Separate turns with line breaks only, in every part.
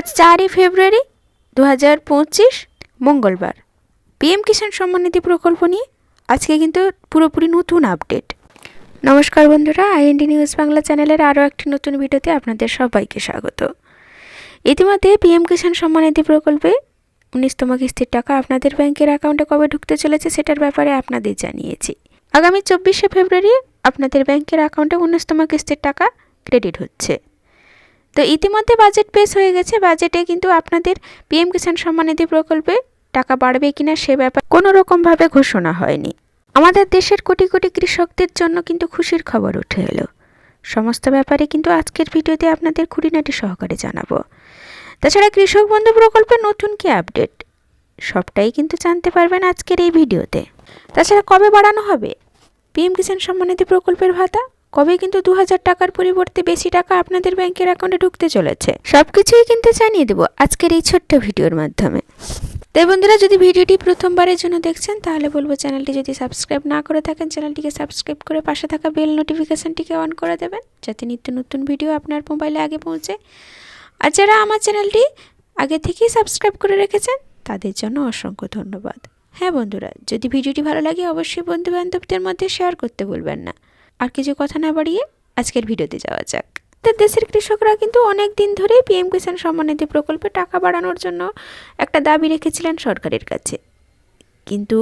আজ 4 ফেব্রুয়ারি 2025 মঙ্গলবার। পিএম কিষাণ সম্মান নিধি প্রকল্প নিয়ে আজকে কিন্তু পুরোপুরি নতুন আপডেট। নমস্কার বন্ধুরা, আইএনডি নিউজ বাংলা চ্যানেলের আরও একটি নতুন ভিডিওতে আপনাদের সবাইকে স্বাগত। ইতিমধ্যে পিএম কিষাণ সম্মান নিধি প্রকল্পে 19তম কিস্তির টাকা আপনাদের ব্যাংকের অ্যাকাউন্টে কবে ঢুকতে চলেছে সেটার ব্যাপারে আপনাদের জানিয়েছি। আগামী 24শে ফেব্রুয়ারি আপনাদের ব্যাংকের অ্যাকাউন্টে 19তম কিস্তির টাকা ক্রেডিট হচ্ছে। তো ইতিমধ্যে বাজেট পেশ হয়ে গেছে। বাজেটে কিন্তু আপনাদের পিএম কিষাণ সম্মান নিধি প্রকল্পে টাকা বাড়বে কিনা সে ব্যাপারে কোনো রকমভাবে ঘোষণা হয়নি। আমাদের দেশের কোটি কোটি কৃষকদের জন্য কিন্তু খুশির খবর উঠে এলো। সমস্ত ব্যাপারে কিন্তু আজকের ভিডিওতে আপনাদের খুঁটিনাটি সহকারে জানাবো। তাছাড়া কৃষক বন্ধু প্রকল্পের নতুন কি আপডেট সবটাই কিন্তু জানতে পারবেন আজকের এই ভিডিওতে। তাছাড়া কবে বাড়ানো হবে পিএম কিষাণ সম্মান নিধি প্রকল্পের ভাতা, কবে কিন্তু 2000 টাকার পরিবর্তে বেশি টাকা আপনাদের ব্যাংকের অ্যাকাউন্টে ঢুকতে চলেছে, সবকিছুই কিন্তু জানিয়ে দেবো আজকের এই ছোট্ট ভিডিওর মাধ্যমে। তাই বন্ধুরা, যদি ভিডিওটি প্রথমবারের জন্য দেখছেন তাহলে বলবো চ্যানেলটি যদি সাবস্ক্রাইব না করে থাকেন চ্যানেলটিকে সাবস্ক্রাইব করে পাশে থাকা বেল নোটিফিকেশনটিকে অন করে দেবেন, যাতে নিত্য নতুন ভিডিও আপনার মোবাইলে আগে পৌঁছে। আর যারা আমার চ্যানেলটি আগে থেকেই সাবস্ক্রাইব করে রেখেছেন তাদের জন্য অসংখ্য ধন্যবাদ। হ্যাঁ বন্ধুরা, যদি ভিডিওটি ভালো লাগে অবশ্যই বন্ধু বান্ধবদের মধ্যে শেয়ার করতে ভুলবেন না। আর কিছু কথা না বাড়িয়ে আজকের ভিডিওতে যাওয়া যাক। দেশের কৃষকরা কিন্তু অনেক দিন ধরেই পিএম কিষাণ সম্মান নিধি প্রকল্পে টাকা বাড়ানোর জন্য একটা দাবি রেখেছিলেন সরকারের কাছে। কিন্তু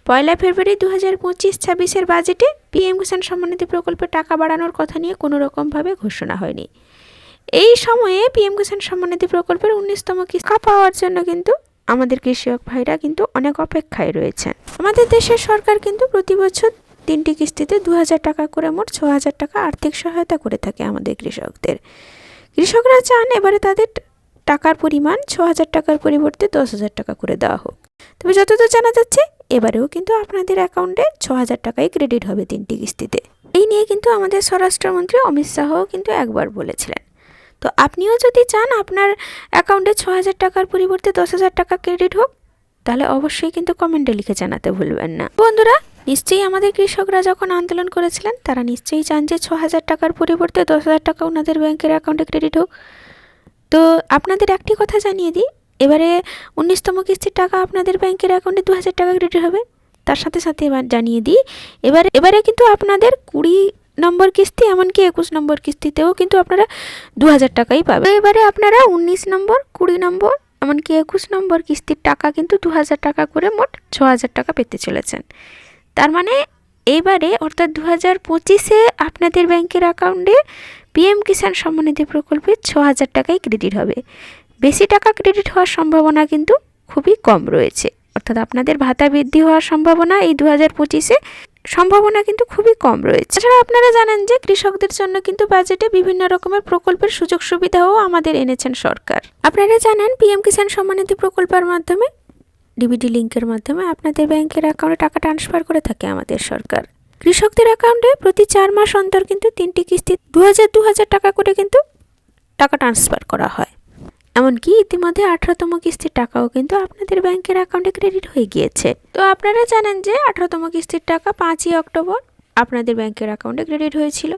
1 ফেব্রুয়ারি 2025-26 বাজেটে পিএম কিষাণ সম্মান নিধি প্রকল্পে টাকা বাড়ানোর কথা নিয়ে কোনো রকমভাবে ঘোষণা হয়নি। এই সময়ে পিএম কিষাণ সম্মান নিধি প্রকল্পের 19তম কিস্তি পাওয়ার জন্য কিন্তু আমাদের কৃষক ভাইরা কিন্তু অনেক অপেক্ষায় রয়েছেন। আমাদের দেশের সরকার কিন্তু প্রতি বছর 3টি কিস্তিতে 2000 টাকা করে মোট 6000 টাকা আর্থিক সহায়তা করে থাকে আমাদের কৃষকদের। কৃষকরা চান এবারে তাদের টাকার পরিমাণ 6000 টাকার পরিবর্তে 10,000 টাকা করে দেওয়া হোক। তবে যতদূর জানা যাচ্ছে এবারেও কিন্তু আপনাদের অ্যাকাউন্টে 6000 টাকাই ক্রেডিট হবে 3টি কিস্তিতে। এই নিয়ে কিন্তু আমাদের স্বরাষ্ট্রমন্ত্রী অমিত শাহও কিন্তু একবার বলেছিলেন। তো আপনিও যদি চান আপনার অ্যাকাউন্টে 6000 টাকার পরিবর্তে 10,000 টাকা ক্রেডিট হোক, তাহলে অবশ্যই কিন্তু কমেন্টে লিখে জানাতে ভুলবেন না। বন্ধুরা, নিশ্চয়ই আমাদের কৃষকরা যখন আন্দোলন করেছিলেন তারা নিশ্চয়ই চান যে 6000 টাকার পরিবর্তে 10,000 টাকা ওনাদের ব্যাংকের অ্যাকাউন্টে ক্রেডিট হোক। তো আপনাদের একটি কথা জানিয়ে দিই, এবারে 19তম কিস্তির টাকা আপনাদের ব্যাংকের অ্যাকাউন্টে 2000 টাকা ক্রেডিট হবে। তার সাথে সাথে এবার জানিয়ে দিই, এবারে কিন্তু আপনাদের 20 নম্বর কিস্তি এমনকি 21 নম্বর কিস্তিতেও কিন্তু আপনারা 2000 টাকাই পাবেন। এবারে আপনারা 19 নম্বর, 20 নম্বর এমনকি 21 নম্বর কিস্তির টাকা কিন্তু 2000 টাকা করে মোট 6000 টাকা পেতে চলেছেন। তার মানে এইবারে অর্থাৎ 2025-এ আপনাদের ব্যাংকের অ্যাকাউন্টে পিএম কিষাণ সম্মান নিধি প্রকল্পে 6000 টাকাই ক্রেডিট হবে। বেশি টাকা ক্রেডিট হওয়ার সম্ভাবনা কিন্তু খুবই কম রয়েছে। অর্থাৎ আপনাদের ভাতা বৃদ্ধি হওয়ার সম্ভাবনা এই 2025-এ সম্ভাবনা কিন্তু খুবই কম রয়েছে। এছাড়া আপনারা জানেন যে কৃষকদের জন্য কিন্তু বাজেটে বিভিন্ন রকমের প্রকল্পের সুযোগ সুবিধাও আমাদের এনেছেন সরকার। আপনারা জানেন পিএম কিষাণ সম্মান নিধি প্রকল্পের মাধ্যমে ডিবিটি লিঙ্কের মাধ্যমে আপনাদের ব্যাংকের অ্যাকাউন্টে টাকা ট্রান্সফার করে থাকে আমাদের সরকার। কৃষকদের অ্যাকাউন্টে প্রতি 4 মাস অন্তর কিন্তু 3টি কিস্তি 2000 টাকা করে কিন্তু টাকা ট্রান্সফার করা হয়। এমনকি ইতিমধ্যে 18তম কিস্তির টাকাও কিন্তু আপনাদের ব্যাংকের অ্যাকাউন্টে ক্রেডিট হয়ে গিয়েছে। তো আপনারা জানেন যে 18তম কিস্তির টাকা 5ই অক্টোবর আপনাদের ব্যাংকের অ্যাকাউন্টে ক্রেডিট হয়েছিল।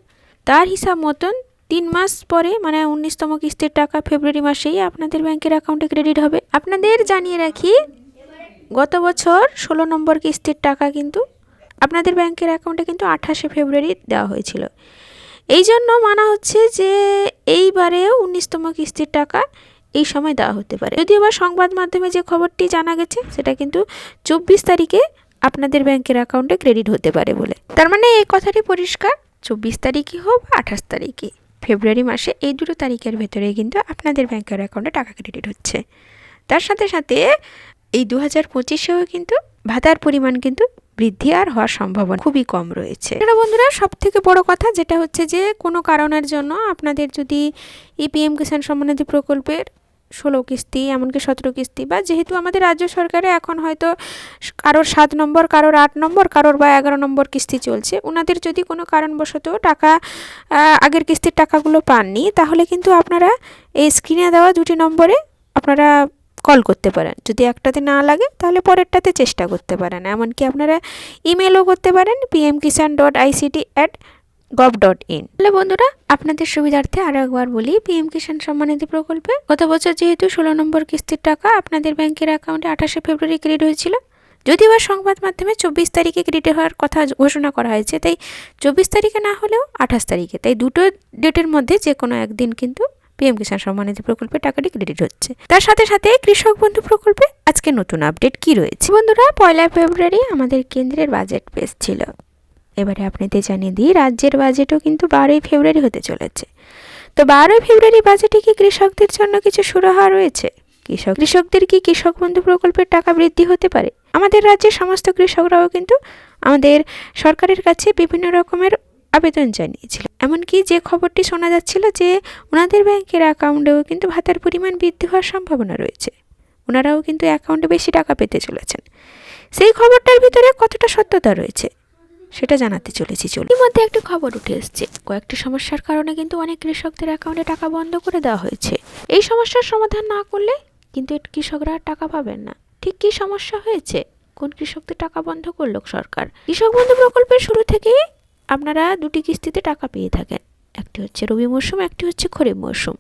তার হিসাব মতন 3 মাস পরে মানে 19তম কিস্তির টাকা ফেব্রুয়ারি মাসেই আপনাদের ব্যাংকের অ্যাকাউন্টে ক্রেডিট হবে। আপনাদের জানিয়ে রাখি, গত বছর 16 নম্বর কিস্তির টাকা কিন্তু আপনাদের ব্যাংকের অ্যাকাউন্টে কিন্তু 28শে ফেব্রুয়ারি দেওয়া হয়েছিল। এই জন্য মানা হচ্ছে যে এইবারেও 19তম কিস্তির টাকা এই সময় দেওয়া হতে পারে। যদিও বা সংবাদ মাধ্যমে যে খবরটি জানা গেছে সেটা কিন্তু 24 তারিখে আপনাদের ব্যাংকের অ্যাকাউন্টে ক্রেডিট হতে পারে বলে। তার মানে এই কথাটি পরিষ্কার, 24 তারিখই হোক 28 তারিখে ফেব্রুয়ারি মাসে এই দুটো তারিখের ভেতরে কিন্তু আপনাদের ব্যাংকের অ্যাকাউন্টে টাকা ক্রেডিট হচ্ছে। তার সাথে সাথে এই 2025-এও কিন্তু ভাতার পরিমাণ কিন্তু বৃদ্ধি আর হওয়ার সম্ভাবনা খুবই কম রয়েছে। এটা বন্ধুরা সব থেকে বড় কথা যেটা হচ্ছে যে কোনো কারণের জন্য আপনাদের যদি এই পিএম কিষাণ সম্মান নিধি প্রকল্পের 16 কিস্তি এমনকি 17 কিস্তি বা যেহেতু আমাদের রাজ্য সরকারে এখন হয়তো কারোর 7 নম্বর, কারোর 8 নম্বর, কারোর বা 11 নম্বর কিস্তি চলছে, ওনাদের যদি কোনো কারণবশত টাকা আগের কিস্তির টাকাগুলো পাননি, তাহলে কিন্তু আপনারা এই স্ক্রিনে দেওয়া 2টি নম্বরে আপনারা কল করতে পারেন। যদি একটাতে না লাগে তাহলে পরেরটাতে চেষ্টা করতে পারেন। এমনকি আপনারা ইমেলও করতে পারেন pmkisan.ict@ gov.in। তাহলে বন্ধুরা, আপনাদের সুবিধার্থে আরো একবার বলি, পিএম কিষাণ সম্মান নিধি প্রকল্পে গত বছর যেহেতু 16 নম্বর কিস্তির টাকা আপনাদের ব্যাংকের অ্যাকাউন্টে 28শে ফেব্রুয়ারি ক্রেডিট হয়েছিল, যদিও বা সংবাদ মাধ্যমে 24 তারিখে ক্রেডিট হওয়ার কথা ঘোষণা করা হয়েছে, তাই 24 তারিখে না হলেও 28 তারিখে, তাই দুটো ডেটের মধ্যে যে কোনো একদিন কিন্তু পিএম কিষাণ সম্মান নিধি প্রকল্পে টাকাটি ক্রেডিট হচ্ছে। তার সাথে সাথে কৃষক বন্ধু প্রকল্পে আজকে নতুন আপডেট কি রয়েছে। বন্ধুরা, 1 ফেব্রুয়ারি আমাদের কেন্দ্রের বাজেট পেশ ছিল। এবারে আপনাদের জানিয়ে দিই, রাজ্যের বাজেটও কিন্তু 12 ফেব্রুয়ারি হতে চলেছে। তো 12 ফেব্রুয়ারি বাজেটে কি কৃষকদের জন্য কিছু সুরাহা রয়েছে? কৃষকদের কি কৃষক বন্ধু প্রকল্পের টাকা বৃদ্ধি হতে পারে? আমাদের রাজ্যের সমস্ত কৃষকরাও কিন্তু আমাদের সরকারের কাছে বিভিন্ন রকমের আবেদন জানিয়েছিল। এমনকি যে খবরটি শোনা যাচ্ছিল যে ওনাদের ব্যাংকের অ্যাকাউন্টেও কিন্তু ভাতার পরিমাণ বৃদ্ধি হওয়ার সম্ভাবনা রয়েছে, ওনারাও কিন্তু অ্যাকাউন্টে বেশি টাকা পেতে চলেছেন। সেই খবরটার ভিতরে কতটা সত্যতা রয়েছে সেটা জানাতে চলেছি। এর মধ্যে একটি খবর উঠে এসেছে, কয়েকটি সমস্যার কারণে কিন্তু অনেক কৃষকদের অ্যাকাউন্টে টাকা বন্ধ করে দেওয়া হয়েছে। এই সমস্যার সমাধান না করলে কিন্তু কৃষকরা টাকা পাবেন না। ঠিক কি সমস্যা হয়েছে, কোন কৃষকদের টাকা বন্ধ করলো সরকার? কৃষক বন্ধু প্রকল্পের শুরু থেকেই আপনারা দুটি কিস্তিতে টাকা পেয়ে থাকেন, একটি হচ্ছে রবি মরশুম, একটি হচ্ছে খরিফ মরশুম।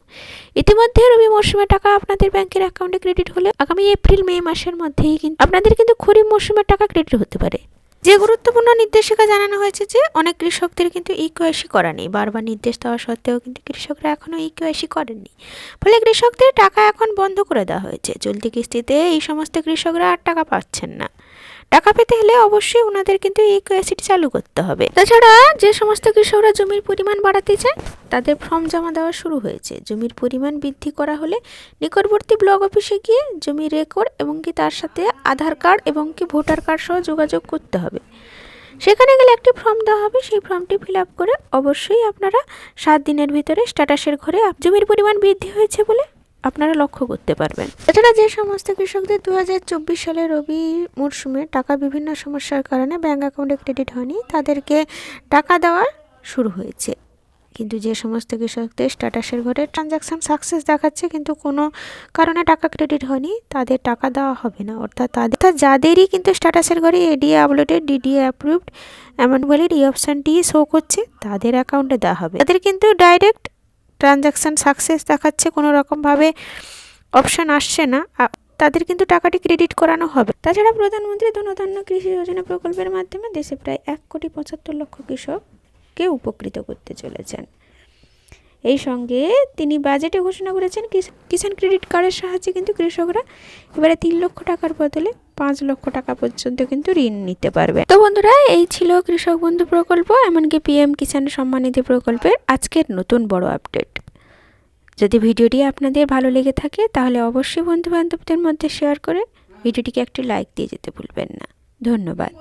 ইতিমধ্যে রবি মরশুমের টাকা আপনাদের ব্যাংকের অ্যাকাউন্টে ক্রেডিট হলে আগামী এপ্রিল মে মাসের মধ্যেই কিন্তু আপনাদের কিন্তু খরিফ মরশুমের টাকা ক্রেডিট হতে পারে। যে গুরুত্বপূর্ণ নির্দেশিকা জানানো হয়েছে যে অনেক কৃষকদের কিন্তু ইকেওয়াইসি করা নেই, বারবার নির্দেশ দেওয়া সত্ত্বেও কিন্তু কৃষকরা এখনও ইকেওয়াইসি করেননি, ফলে কৃষকদের টাকা এখন বন্ধ করে দেওয়া হয়েছে। চলতি কিস্তিতে এই সমস্ত কৃষকরা আর টাকা পাচ্ছেন না। টাকা পেতে হলে অবশ্যই ওনাদের কিন্তু ইকেওয়াইসিটি চালু করতে হবে। তাছাড়া যে সমস্ত কৃষকরা জমির পরিমাণ বাড়াতে চায় তাদের ফর্ম জমা দেওয়া শুরু হয়েছে। জমির পরিমাণ বৃদ্ধি করা হলে নিকটবর্তী ব্লক অফিসে গিয়ে জমির রেকর্ড এবং কি তার সাথে আধার কার্ড এবং কি ভোটার কার্ড সহ যোগাযোগ করতে হবে। সেখানে গেলে একটি ফর্ম দেওয়া হবে, সেই ফর্মটি ফিল আপ করে অবশ্যই আপনারা 7 দিনের ভিতরে স্ট্যাটাসের ঘরে জমির পরিমাণ বৃদ্ধি হয়েছে বলে আপনারা লক্ষ্য করতে পারবেন। এছাড়া যে সমস্ত কৃষকদের 2024 সালের রবি মরশুমে টাকা বিভিন্ন সমস্যার কারণে ব্যাঙ্ক অ্যাকাউন্টে ক্রেডিট হয়নি, তাদেরকে টাকা দেওয়া শুরু হয়েছে। কিন্তু যে সমস্ত কৃষকদের স্ট্যাটাসের ঘরে ট্রানজ্যাকশন সাকসেস দেখাচ্ছে কিন্তু কোনো কারণে টাকা ক্রেডিট হয়নি, তাদের টাকা দেওয়া হবে না। অর্থাৎ যাদেরই কিন্তু স্ট্যাটাসের ঘরে এডিএ আপলোডেড, ডিডিএ অ্যাপ্রুভড এমন বলে এই অপশানটি শো করছে, তাদের অ্যাকাউন্টে দেওয়া হবে। তাদের কিন্তু ডাইরেক্ট ট্রানজ্যাকশন সাকসেস দেখাচ্ছে, কোনো রকমভাবে অপশান আসছে না, তাদের কিন্তু টাকাটি ক্রেডিট করানো হবে। তাছাড়া প্রধানমন্ত্রী ধনধান্য কৃষি যোজনা প্রকল্পের মাধ্যমে দেশে প্রায় 1,75,00,000 কৃষককে উপকৃত করতে চলেছেন। এই সঙ্গে তিনি বাজেটে ঘোষণা করেছেন কিষাণ ক্রেডিট কার্ডের সাহায্যে কিন্তু কৃষকরা এবারে 3 লক্ষ টাকার বদলে 5 লক্ষ টাকা পর্যন্ত কিন্তু ঋণ নিতে পারবে। তো বন্ধুরা, এই ছিল কৃষক বন্ধু প্রকল্প এমনকি পিএম কিষাণ সম্মান নিধি প্রকল্পের আজকের নতুন বড় আপডেট। যদি ভিডিওটি আপনাদের ভালো লেগে থাকে তাহলে অবশ্যই বন্ধু বান্ধবদের মধ্যে শেয়ার করে ভিডিওটিকে একটি লাইক দিয়ে যেতে ভুলবেন না। ধন্যবাদ।